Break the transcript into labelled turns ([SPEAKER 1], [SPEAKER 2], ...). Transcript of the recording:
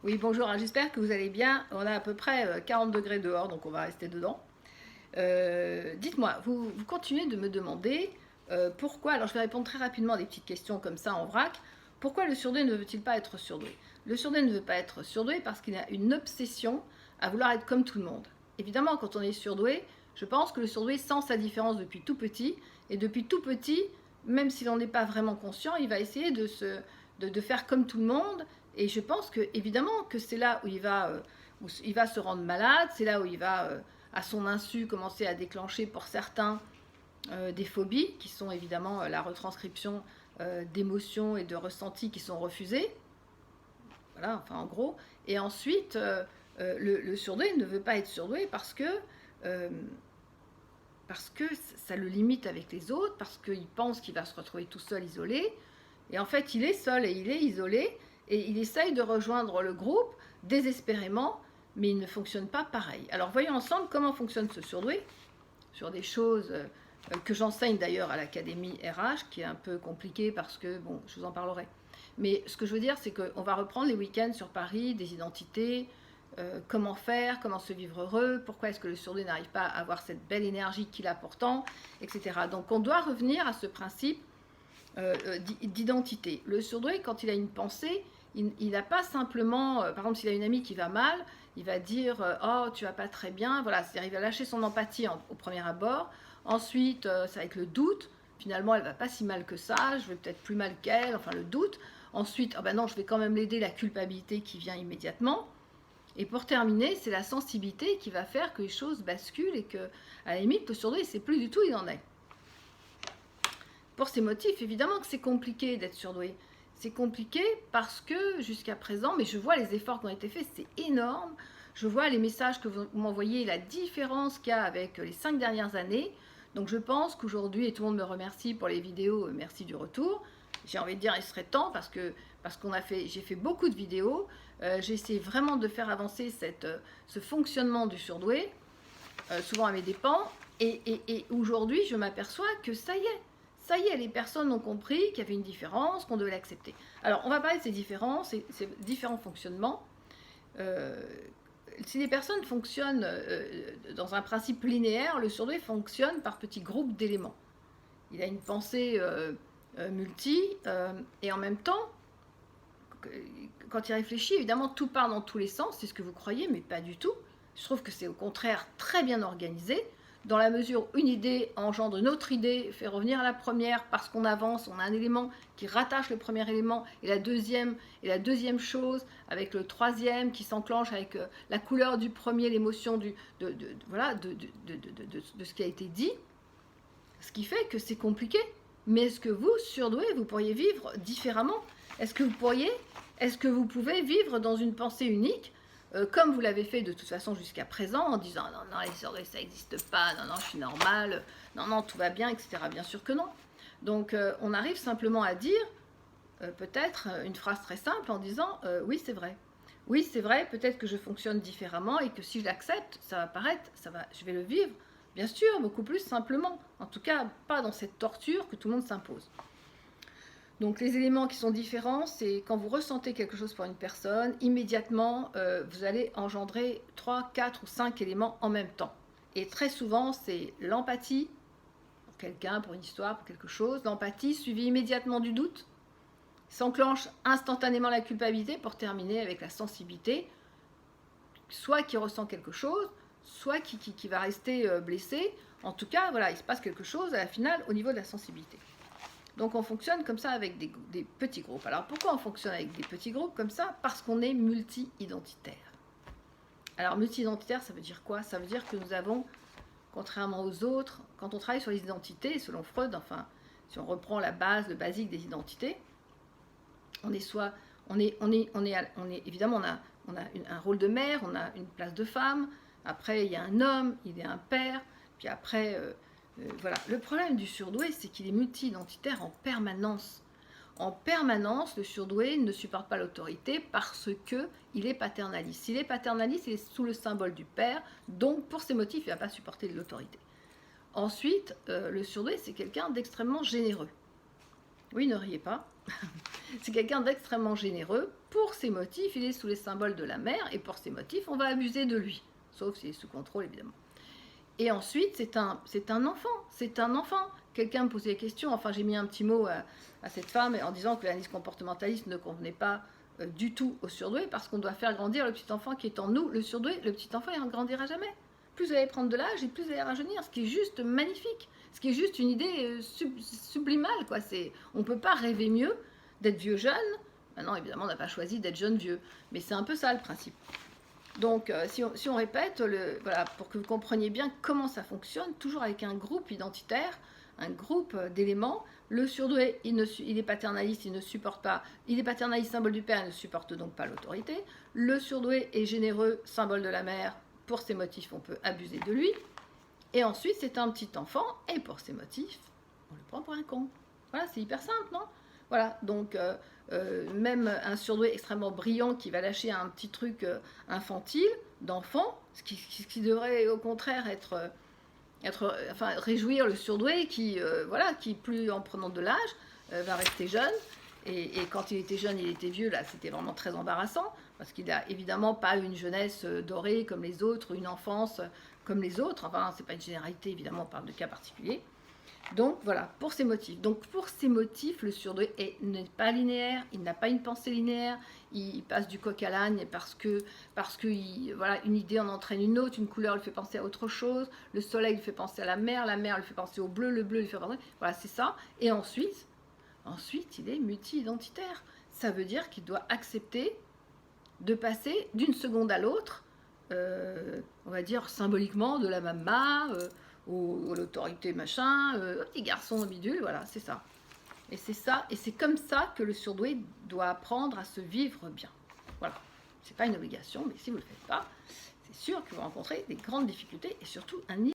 [SPEAKER 1] Oui, bonjour, hein, j'espère que vous allez bien. On a à peu près 40 degrés dehors, donc on va rester dedans. Dites-moi, vous continuez de me demander pourquoi, alors je vais répondre très rapidement à des petites questions comme ça en vrac. Pourquoi le surdoué ne veut-il pas être surdoué? Le surdoué ne veut pas être surdoué parce qu'il a une obsession à vouloir être comme tout le monde. Évidemment, quand on est surdoué, je pense que le surdoué sent sa différence depuis tout petit, et depuis tout petit, même s'il n'en est pas vraiment conscient, il va essayer de faire comme tout le monde. Et je pense que, évidemment, que c'est là où il va se rendre malade, c'est là où il va, à son insu, commencer à déclencher pour certains des phobies, qui sont évidemment la retranscription d'émotions et de ressentis qui sont refusés. Voilà, enfin en gros. Et ensuite, le surdoué ne veut pas être surdoué euh, parce que ça le limite avec les autres, parce qu'il pense qu'il va se retrouver tout seul, isolé. Et en fait, il est seul et il est isolé, et il essaye de rejoindre le groupe désespérément, mais il ne fonctionne pas pareil. Alors voyons ensemble comment fonctionne ce surdoué, sur des choses que j'enseigne d'ailleurs à l'Académie RH, qui est un peu compliquée parce que, bon, je vous en parlerai. Mais ce que je veux dire, c'est qu'on va reprendre les week-ends sur Paris, des identités, comment faire, comment se vivre heureux, pourquoi est-ce que le surdoué n'arrive pas à avoir cette belle énergie qu'il a pourtant, etc. Donc on doit revenir à ce principe d'identité. Le surdoué, quand il a une pensée, il n'a pas simplement, par exemple, s'il a une amie qui va mal, il va dire oh, tu vas pas très bien. Voilà, c'est-à-dire il va lâcher son empathie au premier abord. Ensuite, ça va être le doute. Finalement, elle va pas si mal que ça, je vais peut-être plus mal qu'elle, enfin le doute. Ensuite, oh ben non, je vais quand même l'aider, la culpabilité qui vient immédiatement. Et pour terminer, c'est la sensibilité qui va faire que les choses basculent et que, à la limite, le surdoué, c'est plus du tout, il en est. Pour ces motifs, évidemment que c'est compliqué d'être surdoué. C'est compliqué parce que jusqu'à présent, mais je vois les efforts qui ont été faits, c'est énorme. Je vois les messages que vous m'envoyez, la différence qu'il y a avec les 5 dernières années. Donc je pense qu'aujourd'hui, et tout le monde me remercie pour les vidéos, merci du retour. J'ai envie de dire, il serait temps parce qu'on a fait, j'ai fait beaucoup de vidéos. J'ai essayé vraiment de faire avancer ce fonctionnement du surdoué, souvent à mes dépens. Et aujourd'hui, je m'aperçois que ça y est, les personnes ont compris qu'il y avait une différence, qu'on devait l'accepter. Alors, on va parler de ces différences, ces différents fonctionnements. Si les personnes fonctionnent dans un principe linéaire, le surdoué fonctionne par petits groupes d'éléments. Il a une pensée multi, et en même temps, quand il réfléchit, évidemment, tout part dans tous les sens, c'est ce que vous croyez, mais pas du tout. Je trouve que c'est au contraire très bien organisé, dans la mesure où une idée engendre une autre idée, fait revenir à la première parce qu'on avance, on a un élément qui rattache le premier élément et la deuxième chose avec le troisième qui s'enclenche avec la couleur du premier, l'émotion de ce qui a été dit, ce qui fait que c'est compliqué. Mais est-ce que vous, surdoué, vous pourriez vivre différemment? Est-ce que vous pouvez vivre dans une pensée unique comme vous l'avez fait de toute façon jusqu'à présent, en disant non, non, les surdoués ça n'existe pas, non, non, je suis normal, non, non, tout va bien, etc. Bien sûr que non. Donc on arrive simplement à dire peut-être une phrase très simple en disant oui, c'est vrai. Oui, c'est vrai, peut-être que je fonctionne différemment et que si je l'accepte, ça va paraître, je vais le vivre, bien sûr, beaucoup plus simplement. En tout cas, pas dans cette torture que tout le monde s'impose. Donc les éléments qui sont différents, c'est quand vous ressentez quelque chose pour une personne, immédiatement, vous allez engendrer 3, 4 ou 5 éléments en même temps. Et très souvent, c'est l'empathie, pour quelqu'un, pour une histoire, pour quelque chose, l'empathie suivie immédiatement du doute, s'enclenche instantanément la culpabilité pour terminer avec la sensibilité, soit qui ressent quelque chose, soit qui va rester blessé. En tout cas, voilà, il se passe quelque chose à la finale au niveau de la sensibilité. Donc on fonctionne comme ça avec des petits groupes. Alors pourquoi on fonctionne avec des petits groupes comme ça? Parce qu'on est multi-identitaire. Alors multi-identitaire, ça veut dire quoi? Ça veut dire que nous avons, contrairement aux autres, quand on travaille sur les identités, selon Freud, enfin, si on reprend la base, le basique des identités, évidemment, on a un rôle de mère, on a une place de femme, après il y a un homme, il est un père, puis après... voilà. Le problème du surdoué, c'est qu'il est multi-identitaire en permanence. En permanence, le surdoué ne supporte pas l'autorité parce qu'il est paternaliste. S'il est paternaliste, il est sous le symbole du père, donc pour ces motifs, il ne va pas supporter l'autorité. Ensuite, le surdoué, c'est quelqu'un d'extrêmement généreux. Oui, ne riez pas. C'est quelqu'un d'extrêmement généreux pour ces motifs, il est sous les symboles de la mère, et pour ces motifs, on va abuser de lui. Sauf s'il est sous contrôle, évidemment. Et ensuite, c'est un enfant. Quelqu'un me posait des questions, enfin j'ai mis un petit mot à cette femme en disant que l'analyse comportementaliste ne convenait pas du tout au surdoué, parce qu'on doit faire grandir le petit enfant qui est en nous. Le surdoué, le petit enfant, il ne grandira jamais. Plus vous allez prendre de l'âge et plus vous allez rajeunir, ce qui est juste magnifique, ce qui est juste une idée sublimale, quoi. On ne peut pas rêver mieux d'être vieux jeune. Maintenant, évidemment, on n'a pas choisi d'être jeune vieux, mais c'est un peu ça le principe. Donc, si on répète, voilà, pour que vous compreniez bien comment ça fonctionne, toujours avec un groupe identitaire, un groupe d'éléments. Le surdoué, il est paternaliste, il ne supporte pas. Il est paternaliste, symbole du père, il ne supporte donc pas l'autorité. Le surdoué est généreux, symbole de la mère. Pour ses motifs, on peut abuser de lui. Et ensuite, c'est un petit enfant, et pour ses motifs, on le prend pour un con. Voilà, c'est hyper simple, non? Voilà, donc même un surdoué extrêmement brillant qui va lâcher un petit truc infantile, d'enfant, ce qui devrait au contraire enfin, réjouir le surdoué qui, voilà, qui plus en prenant de l'âge, va rester jeune. Et quand il était jeune, il était vieux, là, c'était vraiment très embarrassant, parce qu'il n'a évidemment pas une jeunesse dorée comme les autres, une enfance comme les autres. Enfin, c'est pas une généralité, évidemment, on parle de cas particuliers. Donc voilà, pour ces motifs. Donc pour ces motifs, le surdoué n'est pas linéaire, il n'a pas une pensée linéaire, il passe du coq à l'âne parce que voilà, une idée en entraîne une autre, une couleur lui fait penser à autre chose, le soleil lui fait penser à la mer lui fait penser au bleu, le bleu lui fait penser... Voilà, c'est ça. Et ensuite, il est multi-identitaire. Ça veut dire qu'il doit accepter de passer d'une seconde à l'autre, on va dire symboliquement, de la mama... l'autorité machin, petit garçon bidule, voilà, c'est ça. Et c'est ça, et c'est comme ça que le surdoué doit apprendre à se vivre bien. Voilà, c'est pas une obligation, mais si vous le faites pas, c'est sûr que vous rencontrez des grandes difficultés et surtout un